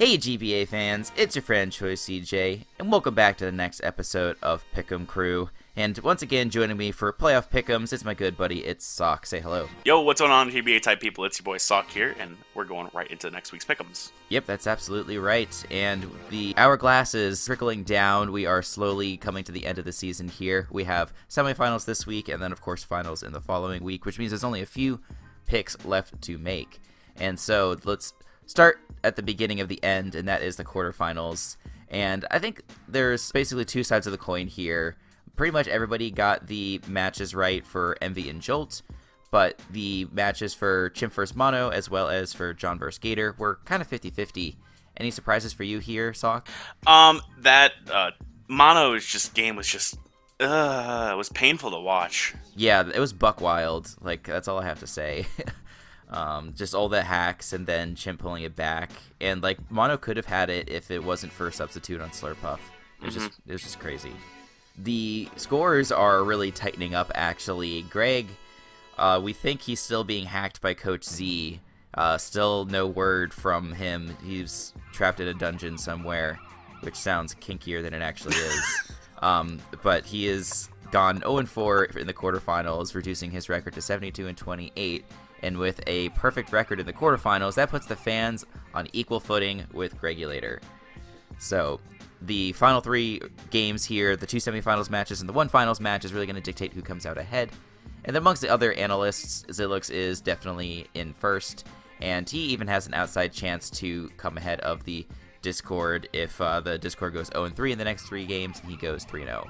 Hey GBA fans, it's your friend Choice CJ, and welcome back to the next episode of Pick'em Crew. And once again, joining me for playoff Pick'ems is my good buddy, it's Sock. Say hello. Yo, what's going on, GBA type people? It's your boy Sock here, and we're going right into next week's Pick'ems. Yep, that's absolutely right. And the hourglass is trickling down. We are slowly coming to the end of the season here. We have semifinals this week, and then of course finals in the following week, which means there's only a few picks left to make. And so let's start at the beginning of the end, and that is the quarterfinals. And I think there's basically two sides of the coin here. Pretty much everybody got the matches right for Envy and Jolt, but the matches for Chimp vs. Mono as well as for John vs. Gator were kind of 50-50. Any surprises for you here, Sock? Mono's game was just, it was painful to watch. Yeah, it was buck wild. Like, that's all I have to say. Just all the hacks and then Chimp pulling it back. And, like, Mono could have had it if it wasn't for a substitute on Slurpuff. It was just crazy. The scores are really tightening up, actually. Greg, we think he's still being hacked by Coach Z. Still no word from him. He's trapped in a dungeon somewhere, which sounds kinkier than it actually is. But he is gone 0-4 in the quarterfinals, reducing his record to 72-28. And with a perfect record in the quarterfinals, that puts the fans on equal footing with Gregulator. So the final three games here, the two semifinals matches and the one finals match, is really going to dictate who comes out ahead. And then amongst the other analysts, Zilux is definitely in first, and he even has an outside chance to come ahead of the Discord if the Discord goes 0-3 in the next three games, and he goes 3-0.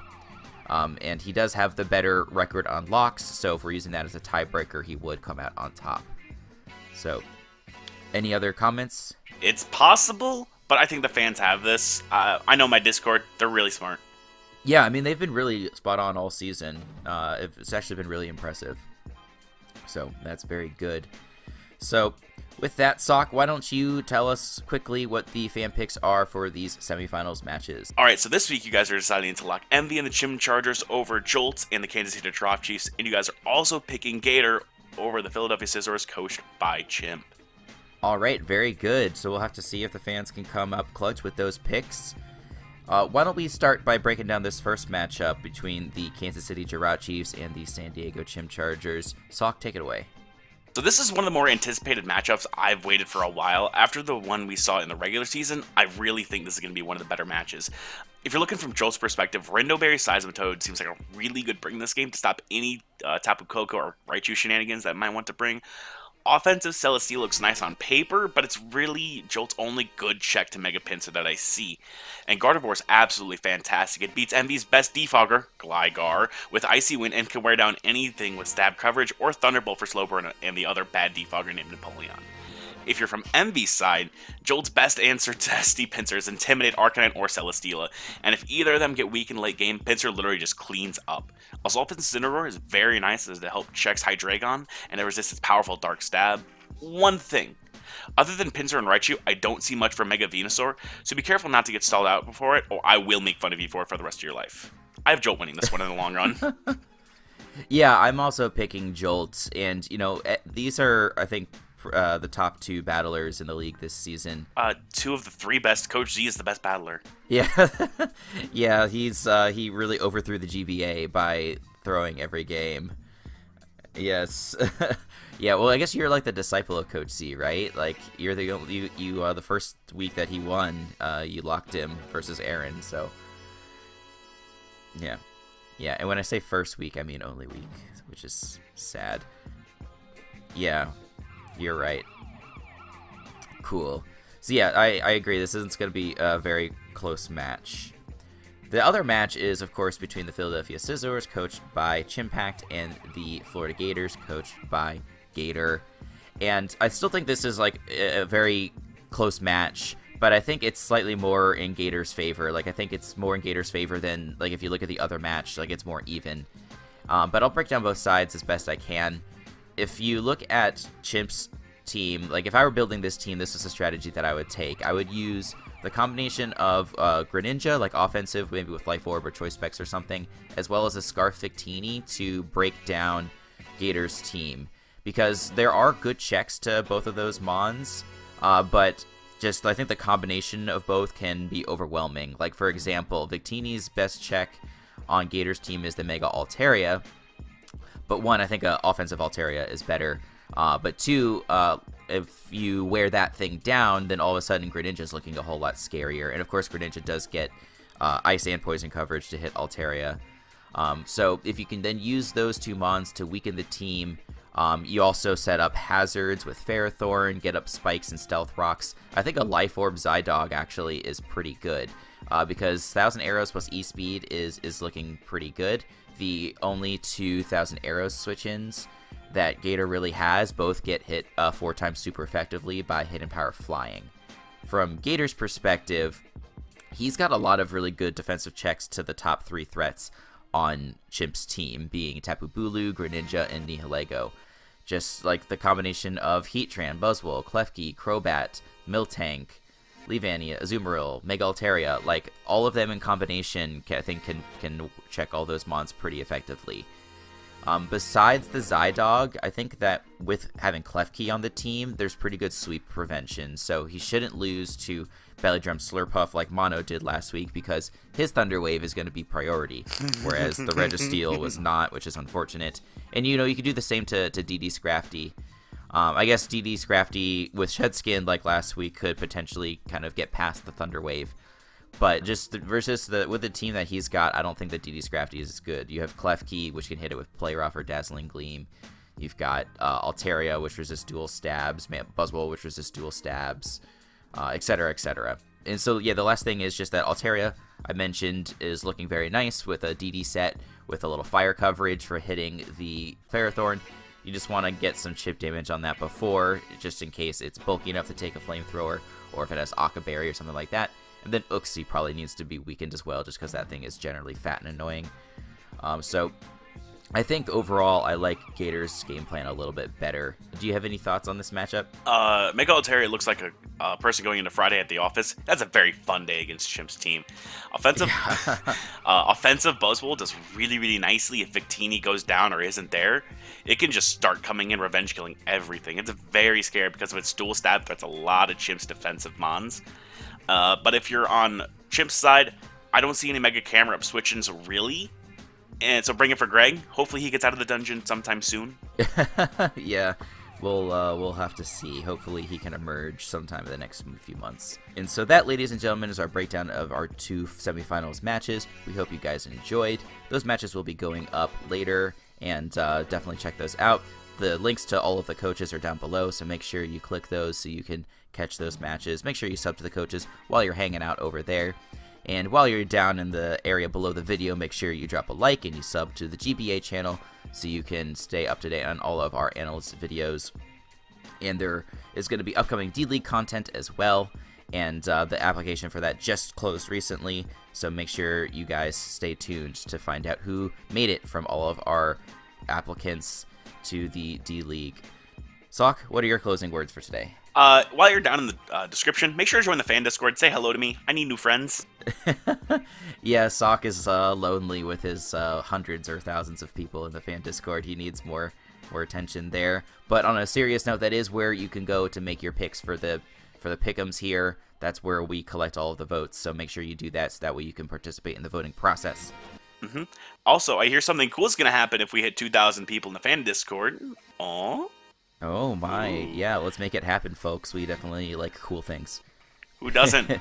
And he does have the better record on locks, so if we're using that as a tiebreaker, he would come out on top. So, any other comments? It's possible, but I think the fans have this. I know my Discord, they're really smart. Yeah, I mean, they've been really spot on all season. It's actually been really impressive. So, that's very good. So, with that, Sock, why don't you tell us quickly what the fan picks are for these semifinals matches? Alright, so this week you guys are deciding to lock Envy and the Chim Chargers over Jolt and the Kansas City Giraffe Chiefs, and you guys are also picking Gator over the Philadelphia Scissors, coached by Chimp. Alright, very good. So we'll have to see if the fans can come up clutch with those picks. Why don't we start by breaking down this first matchup between the Kansas City Giraffe Chiefs and the San Diego Chim Chargers. Sock, take it away. So this is one of the more anticipated matchups I've waited for a while. After the one we saw in the regular season, I really think this is going to be one of the better matches. If you're looking from Jolt's perspective, Rindoberry Seismitoad seems like a really good bring in this game to stop any Tapu Koko or Raichu shenanigans that might want to bring. Offensive Celesteela looks nice on paper, but it's really Jolt's only good check to Mega Pinsir that I see. And Gardevoir is absolutely fantastic. It beats Envy's best defogger, Gligar, with Icy Wind and can wear down anything with stab coverage or Thunderbolt for Slowbro and the other bad defogger named Napoleon. If you're from Envy's side, Jolt's best answer to SD Pinsir is Intimidate, Arcanine, or Celesteela, and if either of them get weak in late game, Pinsir literally just cleans up. Assault Incineroar is very nice as it help checks Hydreigon, and it resists its powerful Dark Stab. One thing. Other than Pinsir and Raichu, I don't see much for Mega Venusaur, so be careful not to get stalled out before it, or I will make fun of you for it for the rest of your life. I have Jolt winning this one in the long run. Yeah, I'm also picking Jolt, and, you know, these are, I think, the top two battlers in the league this season. Two of the three best. Coach Z is the best battler. Yeah, yeah, he really overthrew the GBA by throwing every game. Yes, yeah. Well, I guess you're like the disciple of Coach Z, right? Like you're the first week that he won, you locked him versus Aaron. So yeah, yeah. And when I say first week, I mean only week, which is sad. Yeah. You're right. Cool. So yeah, I agree. This isn't going to be a very close match. The other match is, of course, between the Philadelphia Scissors, coached by Chimpact, and the Florida Gators, coached by Gator. And I still think this is like a very close match, but I think it's slightly more in Gator's favor. Like, I think it's more in Gator's favor than, like, if you look at the other match, like, it's more even. But I'll break down both sides as best I can. If you look at Chimp's team, like if I were building this team, this is a strategy that I would take. I would use the combination of Greninja, like offensive, maybe with Life Orb or Choice Specs or something, as well as a Scarf Victini to break down Gator's team. Because there are good checks to both of those Mons, but just I think the combination of both can be overwhelming. Like, for example, Victini's best check on Gators' team is the Mega Altaria. But one, I think offensive Altaria is better. But two, if you wear that thing down, then all of a sudden Greninja's looking a whole lot scarier. And of course, Greninja does get Ice and Poison coverage to hit Altaria. So if you can then use those two mons to weaken the team, you also set up hazards with Ferrothorn, get up spikes and stealth rocks. I think a Life Orb Zydog actually is pretty good, because 1,000 arrows plus E-Speed is looking pretty good. The only 2,000 arrows switch-ins that Gator really has both get hit 4 times super effectively by Hidden Power Flying. From Gator's perspective, he's got a lot of really good defensive checks to the top 3 threats on Chimp's team, being Tapu Bulu, Greninja, and Nihilego. Just like the combination of Heatran, Buzzwole, Klefki, Crobat, Miltank, Leavanny, Azumarill, Mega Altaria, like all of them in combination, I think can check all those mons pretty effectively. Besides the Zydog, I think that with having Klefki on the team, there's pretty good sweep prevention, so he shouldn't lose to Belly Drum Slurpuff like Mono did last week, because his Thunder Wave is going to be priority, whereas the Registeel was not, which is unfortunate. And you know, you could do the same to DD Scrafty. I guess DD Scrafty with Shed Skin like last week could potentially kind of get past the Thunder Wave. But just versus with the team that he's got, I don't think that DD Scrafty is as good. You have Klefki, which can hit it with Play Rough or Dazzling Gleam. You've got Altaria, which resists dual stabs, Buzzwole, which resists dual stabs, etc., etc. And so, yeah, the last thing is just that Altaria, I mentioned, is looking very nice with a DD set with a little fire coverage for hitting the Ferrothorn. You just want to get some chip damage on that before, just in case it's bulky enough to take a flamethrower, or if it has Aqua Berry or something like that. And then Uxie probably needs to be weakened as well, just because that thing is generally fat and annoying. So I think overall I like Gator's game plan a little bit better. Do you have any thoughts on this matchup? Mega Altaria looks like a person going into Friday at the office. That's a very fun day against Chimp's team. Offensive Buzzwole does really, really nicely if Victini goes down or isn't there. It can just start coming in, revenge killing everything. It's very scary because of its dual stab threats a lot of Chimp's defensive mons. But if you're on Chimp's side, I don't see any Mega Camera Up switch-ins really. And so bring it for Greg. Hopefully he gets out of the dungeon sometime soon. Yeah, we'll have to see. Hopefully he can emerge sometime in the next few months. And so that, ladies and gentlemen, is our breakdown of our 2 semifinals matches. We hope you guys enjoyed. Those matches will be going up later, and definitely check those out. The links to all of the coaches are down below, so make sure you click those so you can catch those matches. Make sure you sub to the coaches while you're hanging out over there. And while you're down in the area below the video, make sure you drop a like and you sub to the GBA channel so you can stay up to date on all of our analyst videos. And there is going to be upcoming D-League content as well. And the application for that just closed recently, so make sure you guys stay tuned to find out who made it from all of our applicants to the D-League. Sock, what are your closing words for today? While you're down in the description, make sure to join the fan Discord. Say hello to me. I need new friends. Yeah, Sock is lonely with his hundreds or thousands of people in the fan Discord. He needs more attention there. But on a serious note, that is where you can go to make your picks for the pick'ems here. That's where we collect all of the votes. So make sure you do that so that way you can participate in the voting process. Also, I hear something cool is going to happen if we hit 2,000 people in the fan Discord. Aww. Oh my, yeah, let's make it happen, folks. We definitely like cool things. Who doesn't?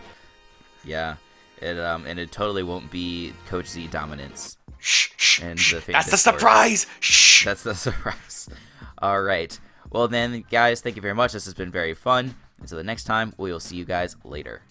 Yeah, and it totally won't be Coach Z dominance. Shh. That's the surprise! Shh! That's the surprise. All right. Well then, guys, thank you very much. This has been very fun. Until the next time, we will see you guys later.